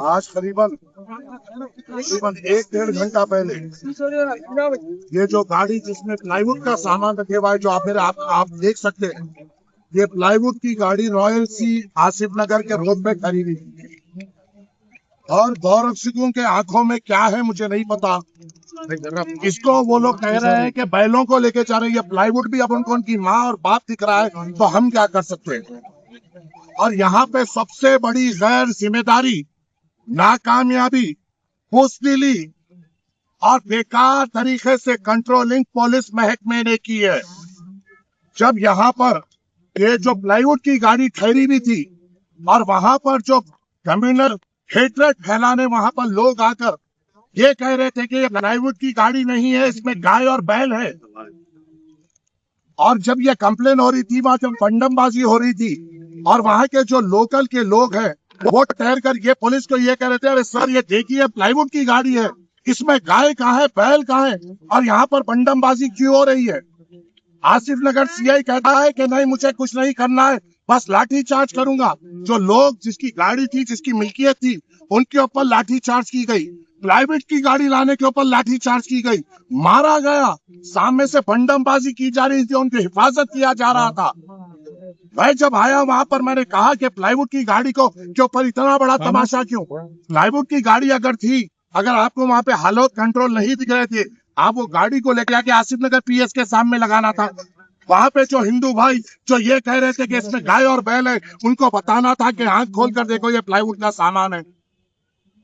आज करीबन 1-1.5 घंटा पहले ये जो गाड़ी जिसमें प्लाईवुड का सामान रखे हुआ है, जो आप देख सकते हैं, ये प्लाईवुड की गाड़ी रॉयल सी आसिफ नगर के रोड पे खड़ी हुई थी। और गौरक्षकों के आंखों में क्या है मुझे नहीं पता। इसको वो लोग कह रहे हैं कि बैलों को लेके जा रहे हैं। ये प्लाईवुड भी अब उनकी माँ और बाप दिख रहा है, तो हम क्या कर सकते हैं। और यहाँ पे सबसे बड़ी गैर जिम्मेदारी, नाकामयाबी, बुज़दिली और बेकार तरीके से कंट्रोलिंग पुलिस महकमे ने की है। जब यहाँ पर ये जो प्लाईवुड की गाड़ी ठहरी हुई थी और वहां पर जो कम्युनल हेट्रेड फैलाने वहां पर लोग आकर ये कह रहे थे कि ये प्लाईवुड की गाड़ी नहीं है, इसमें गाय और बैल है। और जब ये कंप्लेन हो रही थी, वहां जब बंडमबाजी हो रही थी और वहां के जो लोकल के लोग हैं वो ठहर कर ये पुलिस को ये कह रहे थे, अरे सर ये देखिए प्लाईवुड की गाड़ी है, इसमें गाय कहाँ है, बैल कहाँ है, और यहाँ पर बंडमबाजी क्यों हो रही है। आसिफ नगर सीआई कहता है कि नहीं, मुझे कुछ नहीं करना है, बस लाठी चार्ज करूंगा। जो लोग जिसकी गाड़ी थी, जिसकी मिल्कियत थी, उनके ऊपर लाठी चार्ज की गई। प्लाईवुड की गाड़ी लाने के ऊपर लाठी चार्ज की गई, मारा गया। सामने से बंडमबाजी की जा रही थी, उनकी हिफाजत किया जा रहा था। मैं जब आया वहां पर मैंने कहा कि प्लाईवुड की गाड़ी को के ऊपर इतना बड़ा तमाशा क्यों। प्लाईवुड की गाड़ी अगर थी, अगर आपको वहां पे हालत कंट्रोल नहीं दिख रहे थे, आप वो गाड़ी को लेके आके आसिफ नगर पीएस के सामने लगाना था। वहां पे जो हिंदू भाई जो ये कह रहे थे कि इसमें गाय और बैल है, उनको बताना था कि आंख खोल कर देखो ये प्लाईवुड का सामान है।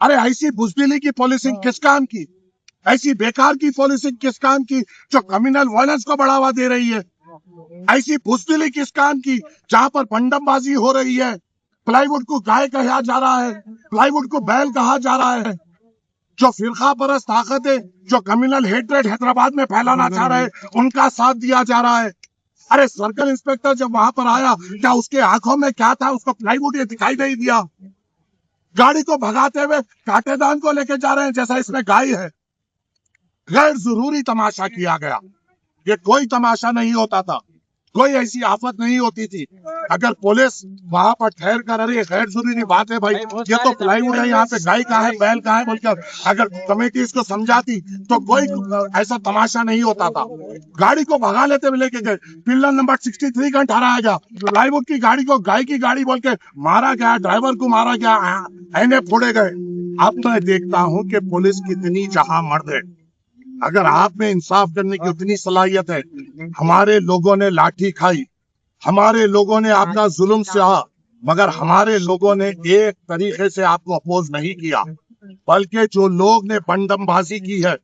अरे ऐसी बुज़दिली की पॉलिसिंग किस काम की, ऐसी बेकार की पॉलिसिंग किस काम की जो कम्युनल वायलेंस को बढ़ावा दे रही है। ऐसी बुज़दिली किस काम की जहां पर बंडमबाजी हो रही है। प्लाईवुड को गाय कहा जा रहा है, प्लाईवुड को बैल कहा जा रहा है। जो फिरका परस्त ताकतें जो कम्युनल हेट्रेड हैदराबाद में फैलाना चाह रहे हैं, उनका साथ दिया जा रहा है। अरे सर्कल इंस्पेक्टर जब वहां पर आया, क्या उसके आंखों में क्या था, उसको प्लाईवुड ये दिखाई नहीं दिया। गाड़ी को भगाते हुए कांटेदान को लेके जा रहे हैं जैसा इसमें गाय है। गैर जरूरी तमाशा किया गया। ये कोई तमाशा नहीं होता था, कोई ऐसी आफत नहीं होती थी। अगर पुलिस वहां पर ठहर कर, अरे गैर जरूरी बात है भाई, ये तो प्लाईवुड है, यहाँ पे गाय कहाँ है, बैल कहाँ है बोलकर अगर कमेटी इसको समझाती तो कोई ऐसा तमाशा नहीं होता था। गाड़ी को भगा लेते हुए लेके गए, पिलर नंबर 63 का ठहराया गया। प्लाईवुड की गाड़ी को गाय की गाड़ी बोल के मारा गया, ड्राइवर को मारा गया, ऐने फोड़े गए। अब मैं देखता हूँ कि पुलिस कितनी जहां मर्द है। अगर आप में इंसाफ करने की उतनी सलाहियत है, हमारे लोगों ने लाठी खाई, हमारे लोगों ने आपका जुल्म सहा, मगर हमारे लोगों ने एक तरीके से आपको अपोज नहीं किया। बल्कि जो लोग ने बंडमबाजी की है,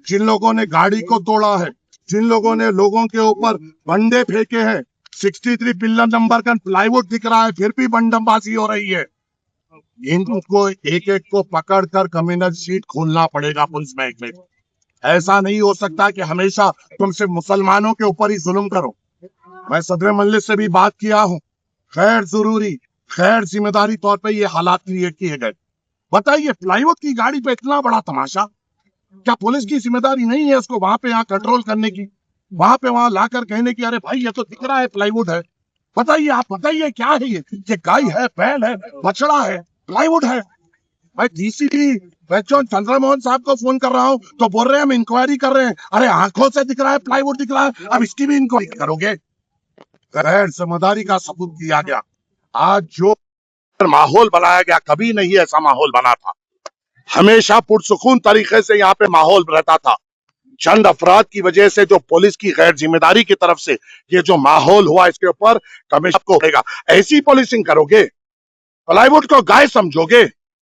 जिन लोगों ने गाड़ी को तोड़ा है, जिन लोगों ने लोगों के ऊपर बंडे फेंके हैं, 63 पिलर नंबर का प्लाईवुड दिख रहा है, फिर भी बंडमबाजी हो रही है। इनको एक एक को पकड़ कर कम्युनल सीट खोलना पड़ेगा पुलिस महकमे को। ऐसा नहीं हो सकता कि हमेशा तुम सिर्फ मुसलमानों के ऊपर ही जुल्म करो। मैं सदर मजलिस से भी बात किया हूँ, खैर जरूरी खैर जिम्मेदारी तौर पे ये हालात क्रिएट किए गए। बताइए प्लाईवुड की गाड़ी पे इतना बड़ा तमाशा, क्या पुलिस की जिम्मेदारी नहीं है उसको वहां पे यहाँ कंट्रोल करने की, वहां पे वहां लाकर कहने की अरे भाई ये तो दिख रहा है प्लाईवुड है। बताइए, आप बताइए क्या है ये गाय है, बैल है, बछड़ा है, प्लाईवुड है। मैं डीसीपी चंद्रमोहन साहब को फोन कर रहा हूँ तो बोल रहे हैं हम इंक्वायरी कर रहे हैं। अरे आंखों से दिख रहा है, प्लाईवुड दिख रहा है, अब इसकी भी इंक्वायरी करोगे। गैर जिम्मेदारी का सबूत दिया गया। आज जो माहौल बनाया गया, कभी नहीं ऐसा माहौल बना था। हमेशा पुरसुकून तरीके से यहाँ पे माहौल रहता था। चंद अफराद की वजह से जो पुलिस की गैर जिम्मेदारी की तरफ से ये जो माहौल हुआ, इसके ऊपर कमिश्नर को होगा। ऐसी पुलिसिंग करोगे, प्लाईवुड को गाय समझोगे,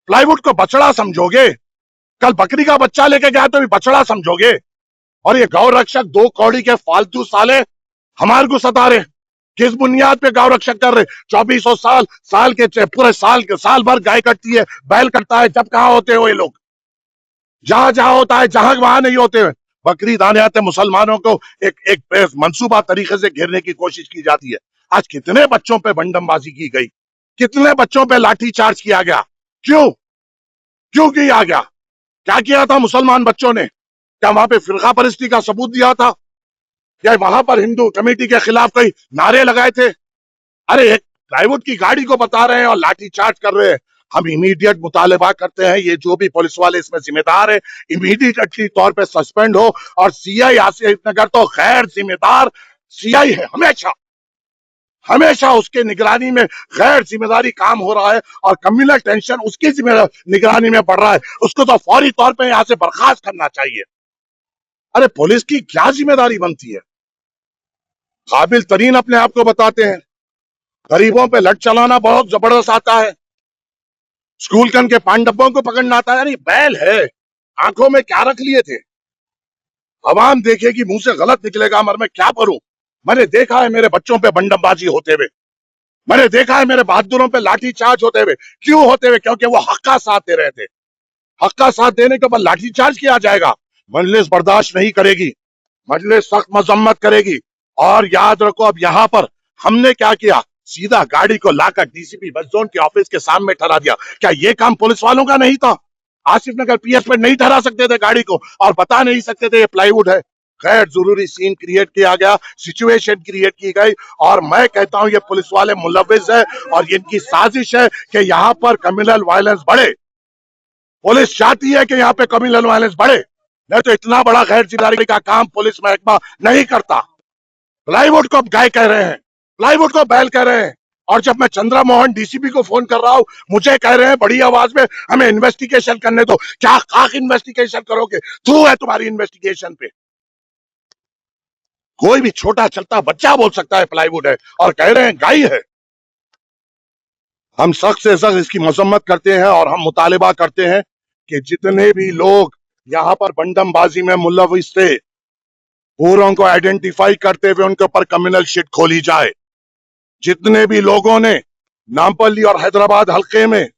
प्लाईवुड को बछड़ा समझोगे, कल बकरी का बच्चा लेके गया तो भी बछड़ा समझोगे। और ये गौ रक्षक 2 कौड़ी के फालतू साले हमारे को सता रहे। किस बुनियाद पे गौ रक्षक कर रहे? 2400 साल के पूरे साल भर गाय कटती है, बैल कटता है, जब कहाँ होते हो ये लोग? जहां जहां होता है, जहां वहां नहीं होते। बकरी दाने आते, मुसलमानों को एक मंसूबा तरीके से घेरने की कोशिश की जाती है। आज कितने बच्चों पे बंडमबाजी की गई, कितने बच्चों पे लाठी चार्ज किया गया। क्यों किया गया? क्या किया था मुसलमान बच्चों ने? क्या वहां पे फिरका परस्ती का सबूत दिया था, या वहां पर हिंदू कमेटी के खिलाफ कई नारे लगाए थे? अरे प्लाईवुड की गाड़ी को बता रहे हैं और लाठीचार्ज कर रहे हैं। हम इमीडिएट मुतालबा करते हैं ये जो भी पुलिस वाले इसमें जिम्मेदार है इमीडिएटली तौर पे सस्पेंड हो। और सीआई आसिफ नगर तो गैर जिम्मेदार सीआई है, हमेशा हमेशा उसके निगरानी में गैर जिम्मेदारी काम हो रहा है और कम्युनल टेंशन उसकी निगरानी में बढ़ रहा है। उसको तो फौरी तौर पे यहां से बर्खास्त करना चाहिए। अरे पुलिस की क्या जिम्मेदारी बनती है? काबिल तरीन अपने आप को बताते हैं, गरीबों पे लट चलाना बहुत जबरदस्त आता है, स्कूल कन के पान डब्बों को पकड़ना आता है। यानी बैल है, आंखों में क्या रख लिए थे? अवाम देखेगी मुंह से गलत निकलेगा, मगर मैं क्या करूं? मैंने देखा है मेरे बच्चों पे बंडमबाजी होते हुए, मैंने देखा है मेरे बहादुरों पे लाठीचार्ज होते हुए। क्यों होते हुए? क्योंकि वो हक का साथ दे रहे थे। हक का साथ देने के बाद लाठीचार्ज किया जाएगा। मजलिस बर्दाश्त नहीं करेगी, मजलिस सख्त मजम्मत करेगी। और याद रखो, अब यहाँ पर हमने क्या किया, सीधा गाड़ी को लाकर डीसीपी वेस्ट जोन के ऑफिस के सामने ठहरा दिया। क्या ये काम पुलिस वालों का नहीं था? आसिफ नगर पीएस पे नहीं ठहरा सकते थे गाड़ी को और बता नहीं सकते थे ये प्लाईवुड है? गैर जरूरी सीन क्रिएट किया गया, सिचुएशन क्रिएट की गई। और मैं कहता हूं ये पुलिस वाले मुलविस है और इनकी साजिश है कि यहाँ पर कम्युनल वायलेंस बढ़े। पुलिस चाहती है कि यहाँ पे कम्युनल वायलेंस बढ़े, नहीं तो इतना बड़ा गैर जिम्मेदारी का काम पुलिस महकमा नहीं करता। प्लाईवुड को गाय कह रहे हैं, प्लाईवुड को बैल कह रहे हैं। और जब मैं चंद्रा मोहन डीसीपी को फोन कर रहा हूं, मुझे कह रहे हैं बड़ी आवाज में हमें इन्वेस्टिगेशन करने दो। क्या खाक इन्वेस्टिगेशन करोगे? थू है तुम्हारी इन्वेस्टिगेशन पे। कोई भी छोटा चलता बच्चा बोल सकता है प्लाईवुड है, और कह रहे हैं गाय है। हम सख्त से सख्त इसकी मजम्मत करते हैं और हम मुतालिबा करते हैं कि जितने भी लोग यहाँ पर बंडमबाजी में मुलविस थे, पूरों को आइडेंटिफाई करते हुए उनके ऊपर कम्युनल शीट खोली जाए। जितने भी लोगों ने नामपल्ली और हैदराबाद हल्के में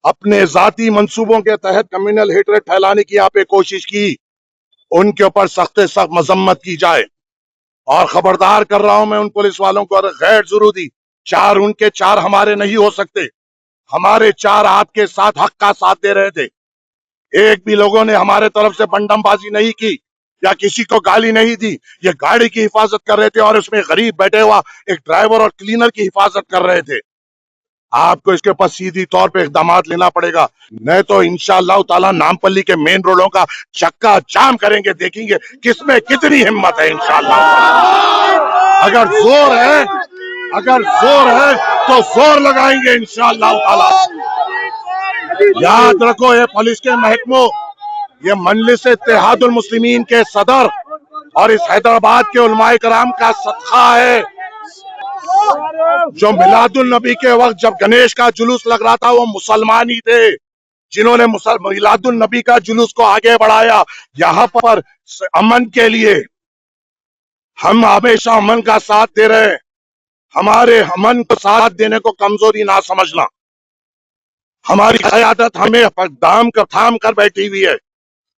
अपने जाती मंसूबों के तहत कम्युनल हेटरेट फैलाने की यहाँ पे कोशिश की, उनके ऊपर सख्त से सख्त मजम्मत की जाए। और खबरदार कर रहा हूं मैं उन पुलिस वालों को, गैर जरूरी चार उनके चार हमारे नहीं हो सकते। हमारे चार आपके साथ हक का साथ दे रहे थे। एक भी लोगों ने हमारे तरफ से बंडमबाजी नहीं की या किसी को गाली नहीं दी। ये गाड़ी की हिफाजत कर रहे थे और उसमें गरीब बैठे हुआ एक ड्राइवर और क्लीनर की हिफाजत कर रहे थे। आपको इसके ऊपर सीधी तौर पे इकदाम लेना पड़ेगा, नहीं तो इंशाअल्लाह ताला नामपल्ली के मेन रोडों का चक्का जाम करेंगे। देखेंगे किसमें कितनी हिम्मत है। इंशाअल्लाह अगर जोर है, अगर जोर है तो जोर लगाएंगे इंशाअल्लाह ताला। याद रखो, ये पुलिस के महकमों, ये मजलिस इत्तेहादुल मुस्लिमीन के सदर और इस हैदराबाद के उलमाए कराम का सदका है। जो मिलादुल नबी के वक्त जब गणेश का जुलूस लग रहा था, वो मुसलमान ही थे जिन्होंने मिलादुल नबी का जुलूस को आगे बढ़ाया। यहाँ पर अमन के लिए हम हमेशा अमन का साथ दे रहे हैं। हमारे अमन को साथ देने को कमजोरी ना समझना। हमारी क़यादत हमें थाम कर बैठी हुई है।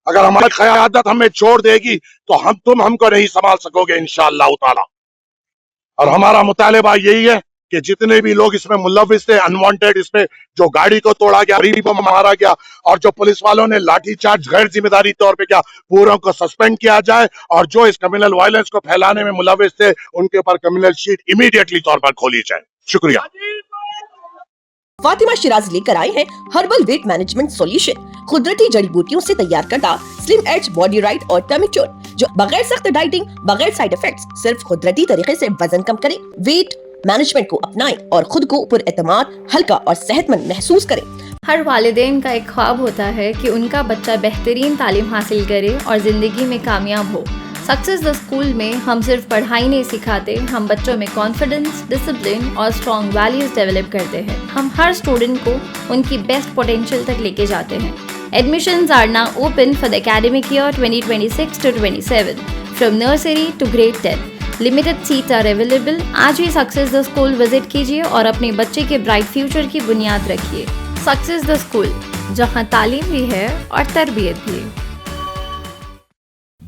अगर हमारी क़यादत हमें छोड़ देगी तो तुम हमको नहीं संभाल सकोगे इंशाअल्लाह ताला। और हमारा मुतालिबा यही है कि जितने भी लोग इसमें मुलविस थे, अनवांटेड इसमें जो गाड़ी को तोड़ा गया, गरीबों को मारा गया और जो पुलिस वालों ने लाठीचार्ज गैर जिम्मेदारी तौर पे किया, पूरों को सस्पेंड किया जाए। और जो इस कम्युनल वायलेंस को फैलाने में मुलविस थे, उनके ऊपर कम्युनल शीट इमीडिएटली तौर पर खोली जाए। शुक्रिया। फातिमा शिराज लेकर आए हैं हर्बल वेट मैनेजमेंट सॉल्यूशन। कुदरती जड़ी बूटियों से तैयार करता स्लिम एज बॉडी राइट और टमिक क्योर, जो बगैर सख्त डाइटिंग, बगैर साइड इफेक्ट्स, सिर्फ कुदरती तरीके से वजन कम करे। वेट मैनेजमेंट को अपनाएं और खुद को पुरएतमाद, हल्का और सेहतमंद महसूस करें। हर वालिदैन का एक ख्वाब होता है कि उनका बच्चा बेहतरीन तालीम हासिल करे और जिंदगी में कामयाब हो। सक्सेस द स्कूल में हम सिर्फ पढ़ाई नहीं सिखाते, हम बच्चों में कॉन्फिडेंस, डिसिप्लिन और स्ट्रॉन्ग वैल्यूज डेवलप करते हैं। हम हर स्टूडेंट को उनकी बेस्ट पोटेंशियल तक लेके जाते हैं। Admissions are now open for the academic year 2026 to 27 from nursery to grade 10. Limited seats are available. आज ही सक्सेस द स्कूल विजिट कीजिए और अपने बच्चे के ब्राइट फ्यूचर की बुनियाद रखिए। सक्सेस द स्कूल, जहां तालीम भी है और तरबियत भी।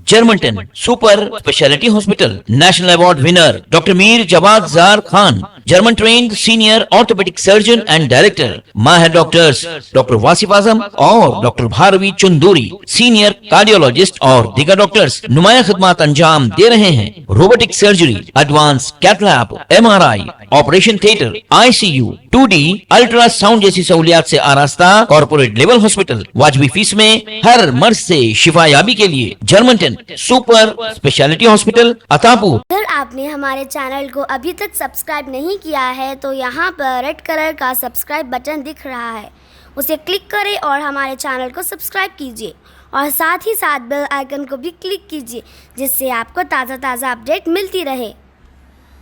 Germanten super speciality hospital, national award winner doctor Mir Jawad Zar Khan, German trained senior orthopaedic surgeon and director, माहिर डॉक्टर्स डॉक्टर वासिफ आजम और doctor Bharvi Chanduri, senior cardiologist और दीगर डॉक्टर्स नुमाया खिदमत अंजाम दे रहे हैं। Robotic surgery, advance cath lab, MRI, operation theatre, ICU, 2D ultrasound जैसी सहूलियात से आरास्ता कॉर्पोरेट लेवल हॉस्पिटल, वाजबी फीस में हर मर्ज से शिफायाबी के लिए Germanton super speciality hospital Attapur. अगर आपने हमारे चैनल को अभी तक सब्सक्राइब नहीं किया है तो यहाँ पर रेड कलर का सब्सक्राइब बटन दिख रहा है, उसे क्लिक करें और हमारे चैनल को सब्सक्राइब कीजिए और साथ ही साथ बेल आइकन को भी क्लिक कीजिए जिससे आपको ताज़ा अपडेट मिलती रहे।